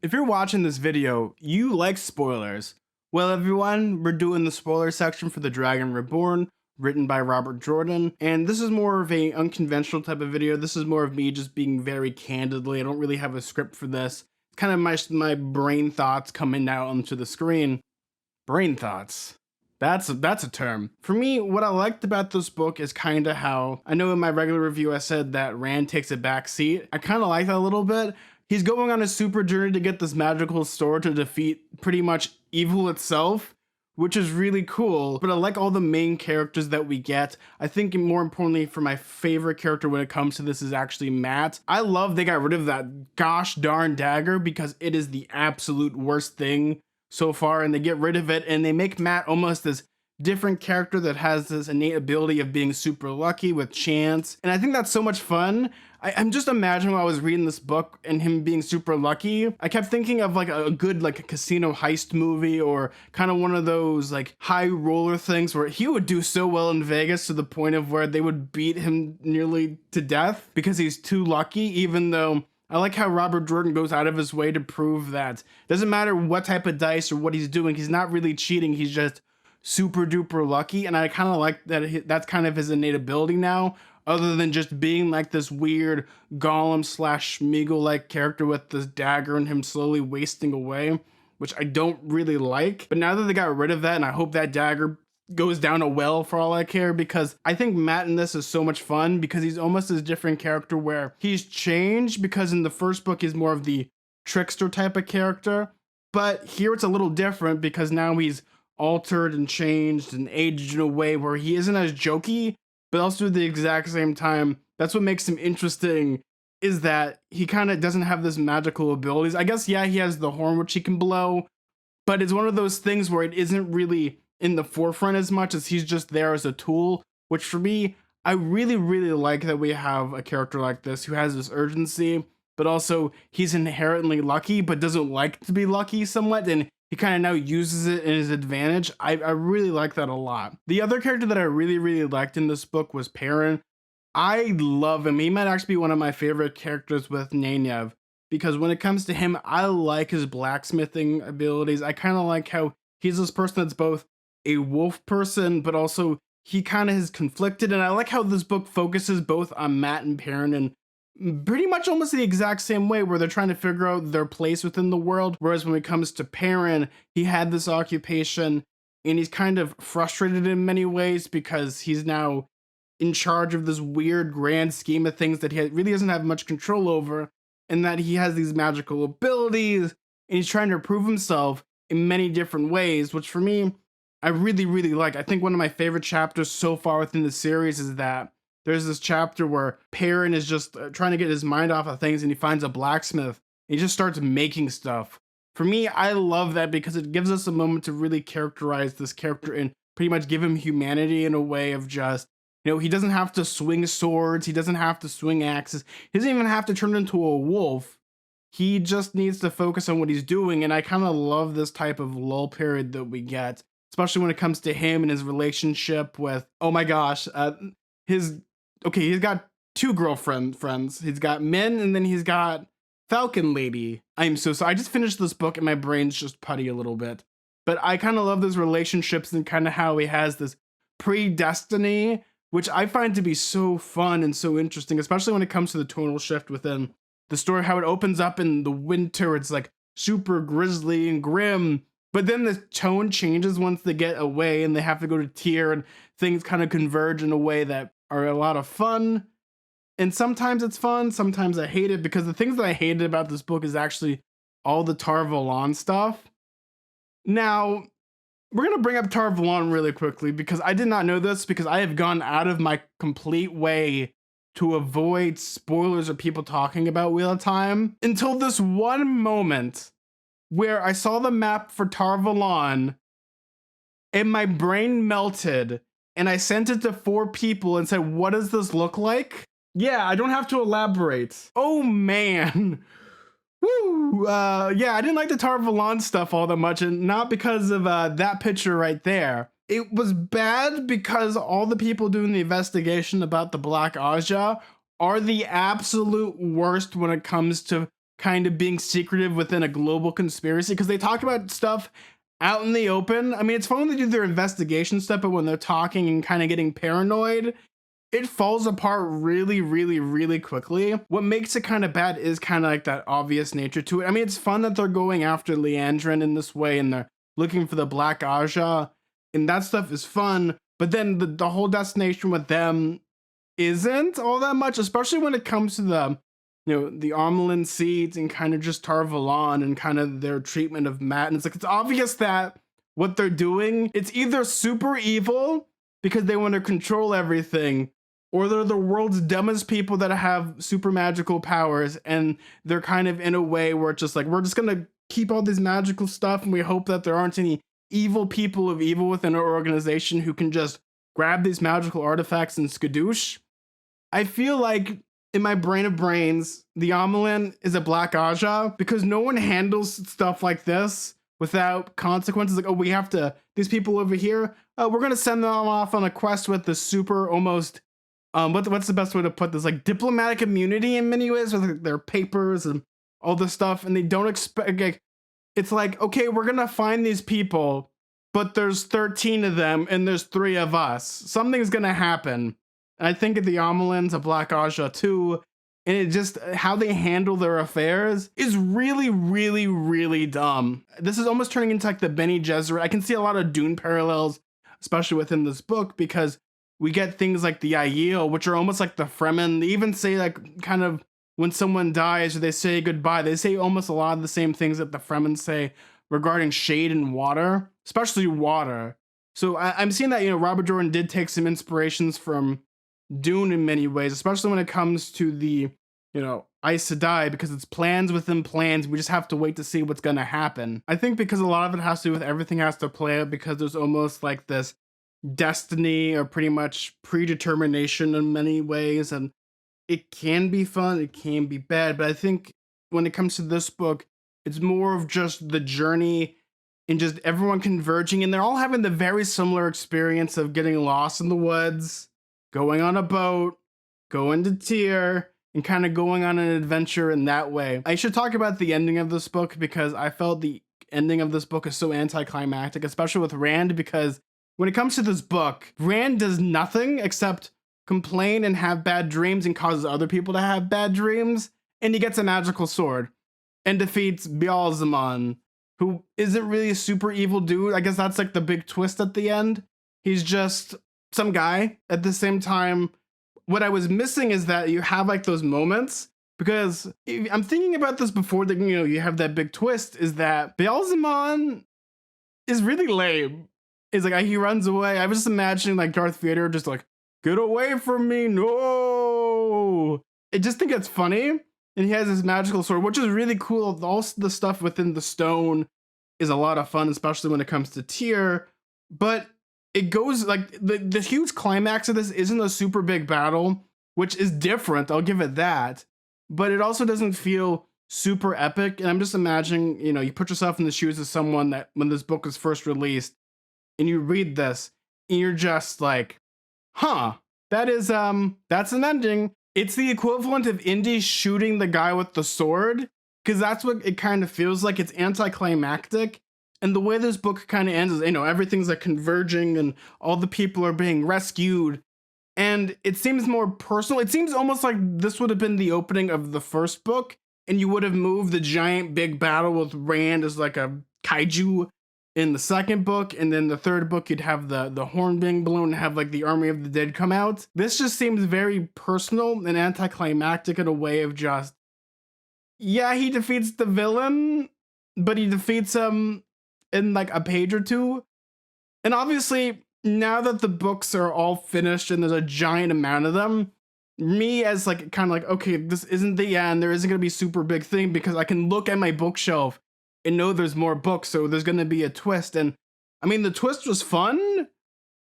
If you're watching this video, you like spoilers. Well, everyone, we're doing the spoiler section for the Dragon Reborn, written by Robert Jordan, and this is more of a unconventional type of video. This is more of me just being very candidly. I don't really have a script for this. It's kind of my brain thoughts coming out onto the screen. Brain thoughts. That's a term. For me, what I liked about this book is kind of how, I know in my regular review I said that Rand takes a back seat. I kind of like that a little bit. He's going on a super journey to get this magical sword to defeat pretty much evil itself, which is really cool. But I like all the main characters that we get. I think more importantly for my favorite character when it comes to this is actually Matt. I love they got rid of that gosh darn dagger because it is the absolute worst thing so far, and they get rid of it and they make Matt almost this different character that has this innate ability of being super lucky with chance. And I think that's so much fun. I'm just imagining while I was reading this book and him being super lucky. I kept thinking of like a good like a casino heist movie or kind of one of those like high roller things where he would do so well in Vegas to the point of where they would beat him nearly to death because he's too lucky, even though I like how Robert Jordan goes out of his way to prove that it doesn't matter what type of dice or what he's doing, he's not really cheating, he's just super duper lucky. And I kind of like that that's kind of his innate ability now, other than just being like this weird Gollum slash Smeagol like character with this dagger and him slowly wasting away, which I don't really like. But now that they got rid of that, and I hope that dagger goes down a well for all I care, because I think Matt in this is so much fun because he's almost this different character where he's changed, because in the first book he's more of the trickster type of character, but here it's a little different because now he's altered and changed and aged in a way where he isn't as jokey, but also at the exact same time, that's what makes him interesting, is that he kind of doesn't have this magical abilities. I guess, yeah, he has the horn which he can blow, but it's one of those things where it isn't really in the forefront as much as he's just there as a tool, which for me, I really, really like that we have a character like this who has this urgency, but also he's inherently lucky, but doesn't like to be lucky somewhat, and he kind of now uses it in his advantage. I really like that a lot. The other character that I really, really liked in this book was Perrin. I love him. He might actually be one of my favorite characters with Nenev, because when it comes to him, I like his blacksmithing abilities. I kind of like how he's this person that's both a wolf person, but also he kind of is conflicted. And I like how this book focuses both on Matt and Perrin in pretty much almost the exact same way, where they're trying to figure out their place within the world. Whereas when it comes to Perrin, he had this occupation and he's kind of frustrated in many ways because he's now in charge of this weird grand scheme of things that he really doesn't have much control over, and that he has these magical abilities and he's trying to prove himself in many different ways, which for me, I really, really like. I think one of my favorite chapters so far within the series is that there's this chapter where Perrin is just trying to get his mind off of things and he finds a blacksmith and he just starts making stuff. For me, I love that because it gives us a moment to really characterize this character and pretty much give him humanity in a way of just, you know, he doesn't have to swing swords, he doesn't have to swing axes, he doesn't even have to turn into a wolf. He just needs to focus on what he's doing, and I kind of love this type of lull period that we get, especially when it comes to him and his relationship with, oh my gosh, he's got two friends. He's got Min, and then he's got Falcon Lady. I'm so sorry. I just finished this book and my brain's just putty a little bit. But I kind of love those relationships and kind of how he has this predestiny, which I find to be so fun and so interesting, especially when it comes to the tonal shift within the story, how it opens up in the winter. It's like super grisly and grim, but then the tone changes once they get away and they have to go to Tyr, and things kind of converge in a way that are a lot of fun. And sometimes it's fun, sometimes I hate it, because the things that I hated about this book is actually all the Tar Valon stuff. Now, we're going to bring up Tar Valon really quickly because I did not know this, because I have gone out of my complete way to avoid spoilers or people talking about Wheel of Time until this one moment where I saw the map for Tar Valon and my brain melted, and I sent it to 4 people and said, what does this look like? Yeah, I don't have to elaborate. Oh man. Woo! Yeah, I didn't like the Tar Valon stuff all that much, and not because of that picture right there. It was bad because all the people doing the investigation about the Black Aja are the absolute worst when it comes to kind of being secretive within a global conspiracy, because they talk about stuff out in the open. I mean, it's fun when they do their investigation stuff, but when they're talking and kind of getting paranoid, it falls apart really, really, really quickly. What makes it kind of bad is kind of like that obvious nature to it. I mean, it's fun that they're going after Leandrin in this way and they're looking for the Black Aja, and that stuff is fun. But then the whole destination with them isn't all that much, especially when it comes to the, the Armelin seeds and kind of just Tarvalon and kind of their treatment of Matt. And it's like, it's obvious that what they're doing, it's either super evil because they want to control everything, or they're the world's dumbest people that have super magical powers, and they're kind of in a way where it's just like, we're just gonna keep all this magical stuff and we hope that there aren't any evil people of evil within our organization who can just grab these magical artifacts and skadoosh. I feel like in my brain of brains, the Amelin is a Black Aja because no one handles stuff like this without consequences. Like, oh, we have to, these people over here, we're gonna send them off on a quest with the super almost, what's the best way to put this? Like diplomatic immunity in many ways with like, their papers and all this stuff, and they don't expect, like, it's like, okay, we're gonna find these people, but there's 13 of them and there's 3 of us. Something's gonna happen. And I think the Amelin's a Black Aja too, and it just, how they handle their affairs is really, really, really dumb. This is almost turning into like the Bene Gesserit. I can see a lot of Dune parallels, especially within this book, because we get things like the Aiel, which are almost like the Fremen. They even say like kind of when someone dies or they say goodbye, they say almost a lot of the same things that the Fremen say regarding shade and water, especially water. So I'm seeing that, Robert Jordan did take some inspirations from Dune in many ways, especially when it comes to the, Aes Sedai, because it's plans within plans. We just have to wait to see what's going to happen. I think because a lot of it has to do with everything has to play out, because there's almost like this destiny or pretty much predetermination in many ways, and it can be fun, it can be bad, but I think when it comes to this book, it's more of just the journey and just everyone converging, and they're all having the very similar experience of getting lost in the woods, going on a boat, going to Tyr, and kind of going on an adventure in that way. I should talk about the ending of this book, because I felt the ending of this book is so anticlimactic, especially with Rand, because when it comes to this book, Rand does nothing except complain and have bad dreams and causes other people to have bad dreams, and he gets a magical sword and defeats Beelzemon, who isn't really a super evil dude. I guess that's like the big twist at the end. He's just some guy. At the same time, what I was missing is that you have like those moments, because I'm thinking about this before that, you have that big twist, is that Beelzemon is really lame. It's like he runs away. I was just imagining like Darth Vader just like, get away from me, no! I just think it's funny, and he has this magical sword, which is really cool. Also, the stuff within the stone is a lot of fun, especially when it comes to Tyr, but it goes, like, the huge climax of this isn't a super big battle, which is different, I'll give it that, but it also doesn't feel super epic, and I'm just imagining, you put yourself in the shoes of someone that, when this book was first released, and you read this, and you're just like, huh, that's an ending. It's the equivalent of Indy shooting the guy with the sword, because that's what it kind of feels like. It's anticlimactic. And the way this book kind of ends is, everything's like converging and all the people are being rescued. And it seems more personal. It seems almost like this would have been the opening of the first book, and you would have moved the giant big battle with Rand as like a kaiju in the second book, and then the third book you'd have the horn being blown and have like the army of the dead come out. This just seems very personal and anticlimactic in a way of just, yeah, he defeats the villain, but he defeats him in like a page or two. And obviously, now that the books are all finished and there's a giant amount of them, me as like kind of like, okay, this isn't the end, there isn't gonna be a super big thing, because I can look at my bookshelf and know there's more books, so there's gonna be a twist. And I mean, the twist was fun,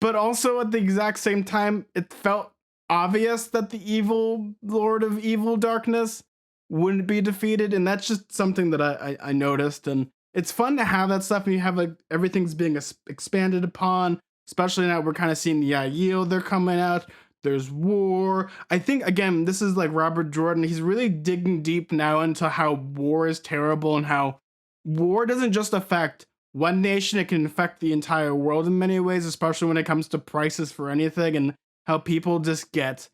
but also at the exact same time, it felt obvious that the evil Lord of Evil Darkness wouldn't be defeated, and that's just something that I noticed. And it's fun to have that stuff, and you have like everything's being expanded upon, especially now we're kind of seeing the Aiel, they're coming out. there's war. I think, again, this is like Robert Jordan. He's really digging deep now into how war is terrible and how war doesn't just affect one nation, it can affect the entire world in many ways, especially when it comes to prices for anything and how people just get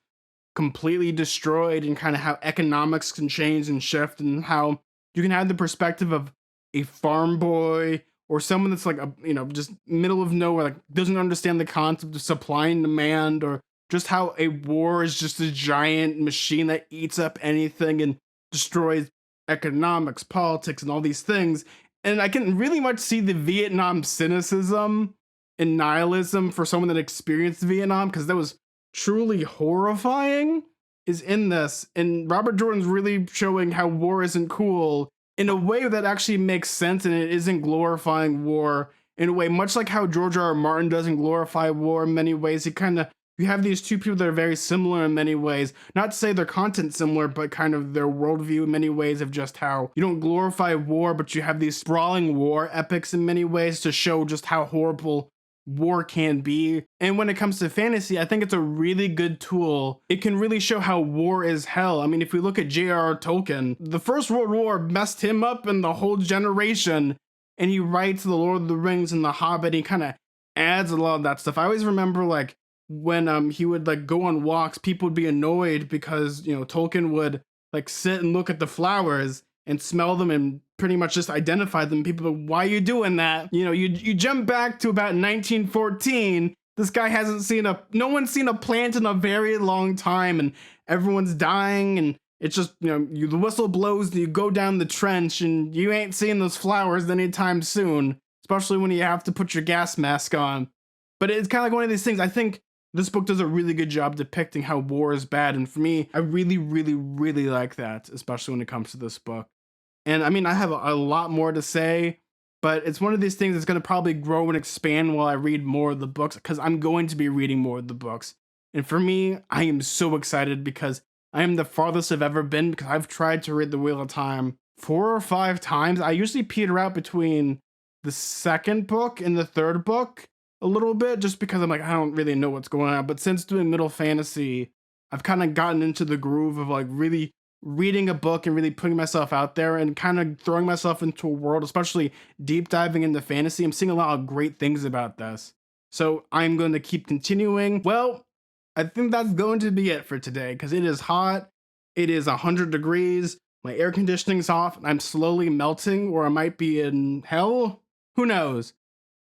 completely destroyed and kind of how economics can change and shift and how you can have the perspective of a farm boy or someone that's like a just middle of nowhere, like doesn't understand the concept of supply and demand, or just how a war is just a giant machine that eats up anything and destroys economics, politics, and all these things. And I can really much see the Vietnam cynicism and nihilism for someone that experienced Vietnam, because that was truly horrifying, is in this. And Robert Jordan's really showing how war isn't cool in a way that actually makes sense, and it isn't glorifying war in a way much like how George R. R. Martin doesn't glorify war in many ways. You have these two people that are very similar in many ways. Not to say their content's similar, but kind of their worldview in many ways, of just how you don't glorify war, but you have these sprawling war epics in many ways to show just how horrible war can be. And when it comes to fantasy, I think it's a really good tool. It can really show how war is hell. I mean, if we look at J.R.R. Tolkien, the First World War messed him up and the whole generation. And he writes The Lord of the Rings and The Hobbit. He kind of adds a lot of that stuff. I always remember like when he would like go on walks, people would be annoyed because, Tolkien would like sit and look at the flowers and smell them and pretty much just identify them. People are like, why are you doing that? You jump back to about 1914. This guy no one's seen a plant in a very long time, and everyone's dying, and it's just, the whistle blows and you go down the trench and you ain't seeing those flowers anytime soon, especially when you have to put your gas mask on. But it's kind of like one of these things. I think this book does a really good job depicting how war is bad. And for me, I really, really, really like that, especially when it comes to this book. And I mean, I have a lot more to say, but it's one of these things that's going to probably grow and expand while I read more of the books, because I'm going to be reading more of the books. And for me, I am so excited because I am the farthest I've ever been, because I've tried to read The Wheel of Time 4 or 5 times. I usually peter out between the second book and the third book a little bit, just because I'm like, I don't really know what's going on. But since doing middle fantasy, I've kind of gotten into the groove of like really reading a book and really putting myself out there and kind of throwing myself into a world, especially deep diving into fantasy. I'm seeing a lot of great things about this. So I'm going to keep continuing. Well, I think that's going to be it for today, because it is hot. It is 100 degrees. My air conditioning's off and I'm slowly melting, or I might be in hell. Who knows?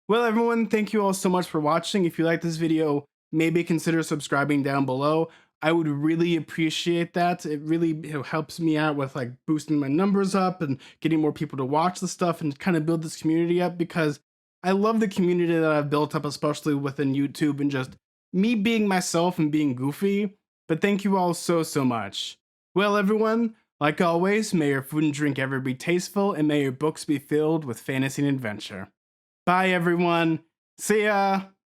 Well, everyone, thank you all so much for watching. If you like this video, maybe consider subscribing down below. I would really appreciate that. It really helps me out with like boosting my numbers up and getting more people to watch the stuff and kind of build this community up, because I love the community that I've built up, especially within YouTube and just me being myself and being goofy. But thank you all so, so much. Well, everyone, like always, may your food and drink ever be tasteful, and may your books be filled with fantasy and adventure. Bye, everyone. See ya.